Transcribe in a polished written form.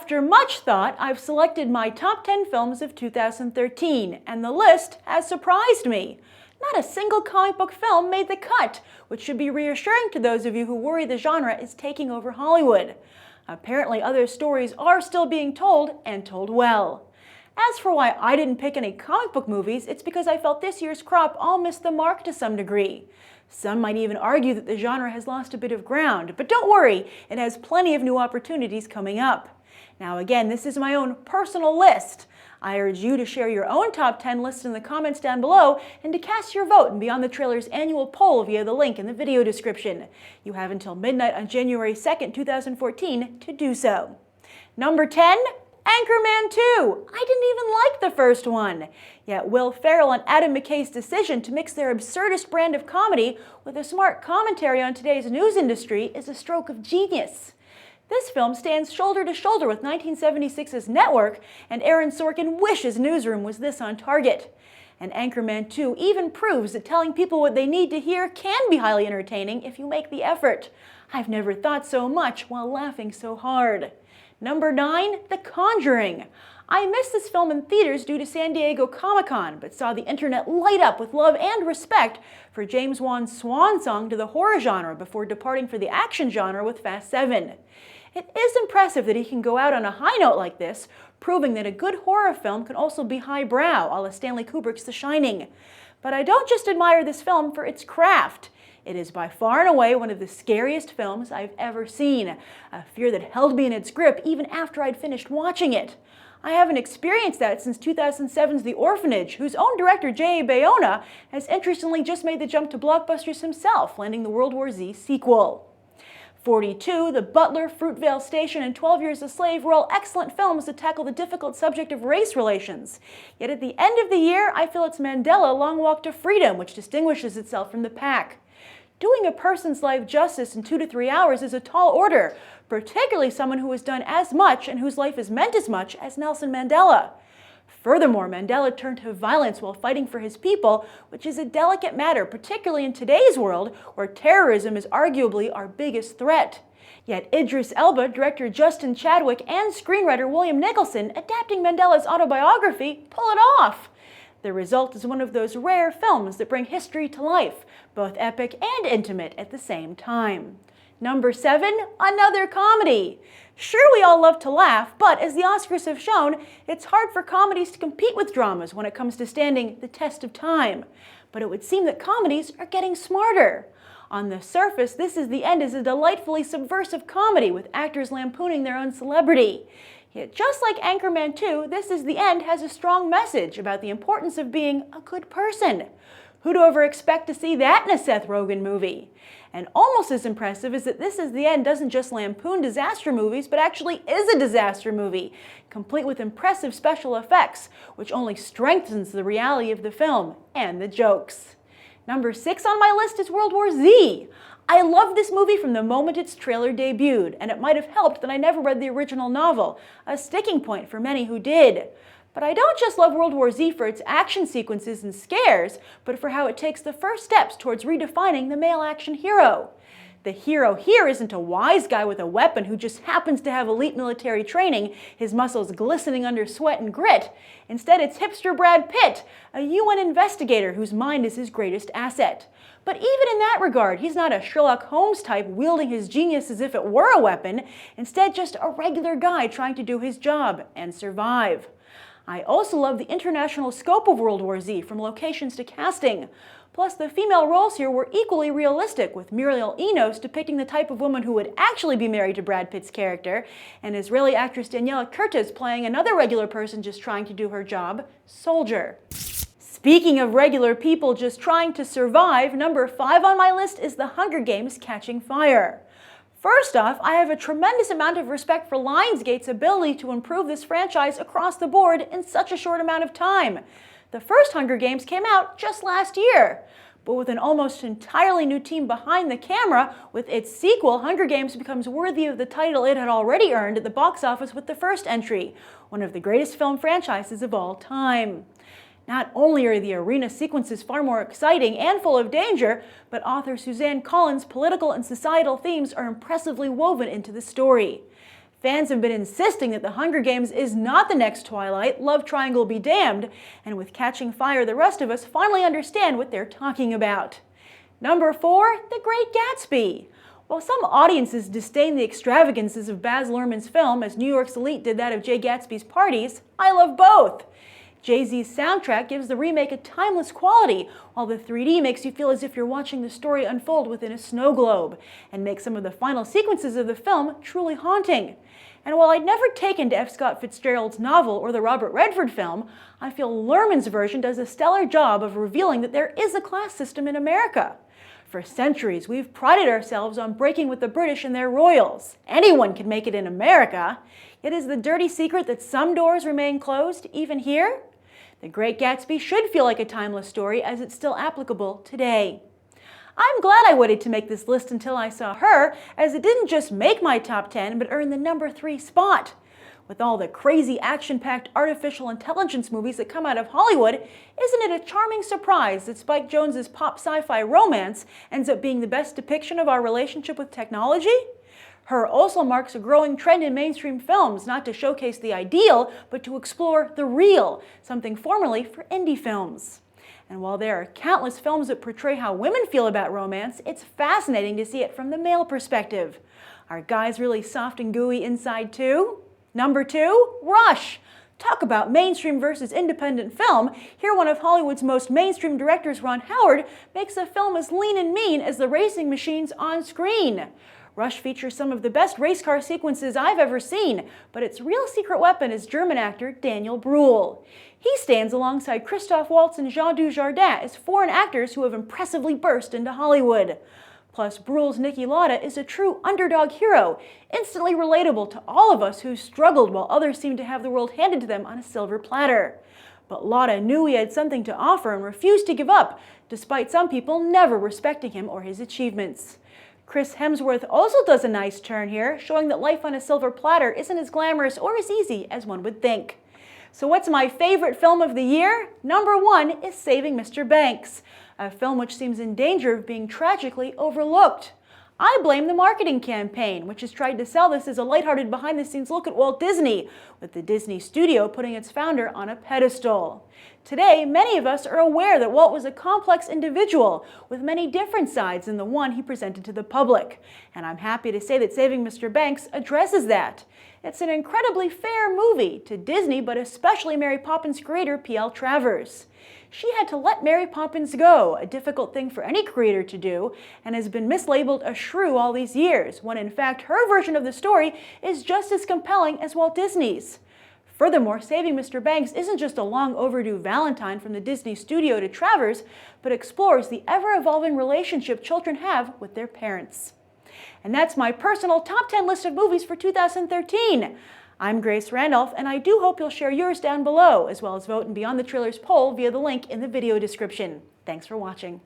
After much thought, I've selected my top 10 films of 2013, and the list has surprised me. Not a single comic book film made the cut, which should be reassuring to those of you who worry the genre is taking over Hollywood. Apparently, other stories are still being told, and told well. As for why I didn't pick any comic book movies, it's because I felt this year's crop all missed the mark to some degree. Some might even argue that the genre has lost a bit of ground, but don't worry, it has plenty of new opportunities coming up. Now again, this is my own personal list. I urge you to share your own top 10 list in the comments down below and to cast your vote and be on the trailer's annual poll via the link in the video description. You have until midnight on January 2nd, 2014 to do so. Number 10, Anchorman 2. I didn't even like the first one. Yet Will Ferrell and Adam McKay's decision to mix their absurdist brand of comedy with a smart commentary on today's news industry is a stroke of genius. This film stands shoulder to shoulder with 1976's Network, and Aaron Sorkin wishes Newsroom was this on target. And Anchorman 2 even proves that telling people what they need to hear can be highly entertaining if you make the effort. I've never thought so much while laughing so hard. Number 9, The Conjuring. I missed this film in theaters due to San Diego Comic-Con, but saw the internet light up with love and respect for James Wan's swan song to the horror genre before departing for the action genre with Fast 7. It is impressive that he can go out on a high note like this, proving that a good horror film can also be highbrow, a la Stanley Kubrick's The Shining. But I don't just admire this film for its craft. It is by far and away one of the scariest films I've ever seen, a fear that held me in its grip even after I'd finished watching it. I haven't experienced that since 2007's The Orphanage, whose own director J.A. Bayona has interestingly just made the jump to blockbusters himself, landing the World War Z sequel. 42, The Butler, Fruitvale Station, and 12 Years a Slave were all excellent films that tackle the difficult subject of race relations. Yet at the end of the year, I feel it's Mandela Long Walk to Freedom which distinguishes itself from the pack. Doing a person's life justice in 2 to 3 hours is a tall order, particularly someone who has done as much and whose life has meant as much as Nelson Mandela. Furthermore, Mandela turned to violence while fighting for his people, which is a delicate matter, particularly in today's world, where terrorism is arguably our biggest threat. Yet Idris Elba, director Justin Chadwick, and screenwriter William Nicholson, adapting Mandela's autobiography, pull it off. The result is one of those rare films that bring history to life, both epic and intimate at the same time. Number 7, another comedy. Sure, we all love to laugh, but as the Oscars have shown, it's hard for comedies to compete with dramas when it comes to standing the test of time. But it would seem that comedies are getting smarter. On the surface, This Is the End is a delightfully subversive comedy with actors lampooning their own celebrity. Yet just like Anchorman 2, This Is the End has a strong message about the importance of being a good person. Who'd ever expect to see that in a Seth Rogen movie? And almost as impressive is that This Is the End doesn't just lampoon disaster movies, but actually is a disaster movie, complete with impressive special effects, which only strengthens the reality of the film and the jokes. Number 6 on my list is World War Z. I loved this movie from the moment its trailer debuted, and it might have helped that I never read the original novel, a sticking point for many who did. But I don't just love World War Z for its action sequences and scares, but for how it takes the first steps towards redefining the male action hero. The hero here isn't a wise guy with a weapon who just happens to have elite military training, his muscles glistening under sweat and grit. Instead, it's hipster Brad Pitt, a UN investigator whose mind is his greatest asset. But even in that regard, he's not a Sherlock Holmes type wielding his genius as if it were a weapon, instead just a regular guy trying to do his job and survive. I also love the international scope of World War Z, from locations to casting. Plus, the female roles here were equally realistic, with Muriel Enos depicting the type of woman who would actually be married to Brad Pitt's character, and Israeli actress Daniela Curtis playing another regular person just trying to do her job, Soldier. Speaking of regular people just trying to survive, number 5 on my list is The Hunger Games: Catching Fire. First off, I have a tremendous amount of respect for Lionsgate's ability to improve this franchise across the board in such a short amount of time. The first Hunger Games came out just last year. But with an almost entirely new team behind the camera, with its sequel, Hunger Games becomes worthy of the title it had already earned at the box office with the first entry, one of the greatest film franchises of all time. Not only are the arena sequences far more exciting and full of danger, but author Suzanne Collins' political and societal themes are impressively woven into the story. Fans have been insisting that The Hunger Games is not the next Twilight, love triangle be damned, and with Catching Fire, the rest of us finally understand what they're talking about. Number 4, The Great Gatsby. While some audiences disdain the extravagances of Baz Luhrmann's film, as New York's elite did that of Jay Gatsby's Parties, I love both. Jay-Z's soundtrack gives the remake a timeless quality, while the 3D makes you feel as if you're watching the story unfold within a snow globe, and makes some of the final sequences of the film truly haunting. And while I'd never taken to F. Scott Fitzgerald's novel or the Robert Redford film, I feel Luhrmann's version does a stellar job of revealing that there is a class system in America. For centuries, we've prided ourselves on breaking with the British and their royals. Anyone can make it in America. Yet is the dirty secret that some doors remain closed, even here? The Great Gatsby should feel like a timeless story, as it's still applicable today. I'm glad I waited to make this list until I saw her, as it didn't just make my top 10, but earn the number 3 spot. With all the crazy action-packed artificial intelligence movies that come out of Hollywood, isn't it a charming surprise that Spike Jonze's pop sci-fi romance ends up being the best depiction of our relationship with technology? Her also marks a growing trend in mainstream films, not to showcase the ideal, but to explore the real, something formerly for indie films. And while there are countless films that portray how women feel about romance, it's fascinating to see it from the male perspective. Are guys really soft and gooey inside too? Number 2, Rush. Talk about mainstream versus independent film. Here one of Hollywood's most mainstream directors, Ron Howard, makes a film as lean and mean as the racing machines on screen. Rush features some of the best race car sequences I've ever seen, but its real secret weapon is German actor Daniel Bruhl. He stands alongside Christoph Waltz and Jean Dujardin as foreign actors who have impressively burst into Hollywood. Plus, Bruhl's Niki Lauda is a true underdog hero, instantly relatable to all of us who struggled while others seemed to have the world handed to them on a silver platter. But Lauda knew he had something to offer and refused to give up, despite some people never respecting him or his achievements. Chris Hemsworth also does a nice turn here, showing that life on a silver platter isn't as glamorous or as easy as one would think. So what's my favorite film of the year? Number 1 is Saving Mr. Banks, a film which seems in danger of being tragically overlooked. I blame the marketing campaign, which has tried to sell this as a lighthearted behind-the-scenes look at Walt Disney, with the Disney studio putting its founder on a pedestal. Today, many of us are aware that Walt was a complex individual with many different sides than the one he presented to the public. And I'm happy to say that Saving Mr. Banks addresses that. It's an incredibly fair movie to Disney, but especially Mary Poppins creator P.L. Travers. She had to let Mary Poppins go, a difficult thing for any creator to do, and has been mislabeled a shrew all these years, when in fact her version of the story is just as compelling as Walt Disney's. Furthermore, Saving Mr. Banks isn't just a long overdue Valentine from the Disney studio to Travers, but explores the ever-evolving relationship children have with their parents. And that's my personal top 10 list of movies for 2013. I'm Grace Randolph, and I do hope you'll share yours down below, as well as vote in Beyond the Trailers poll via the link in the video description. Thanks for watching.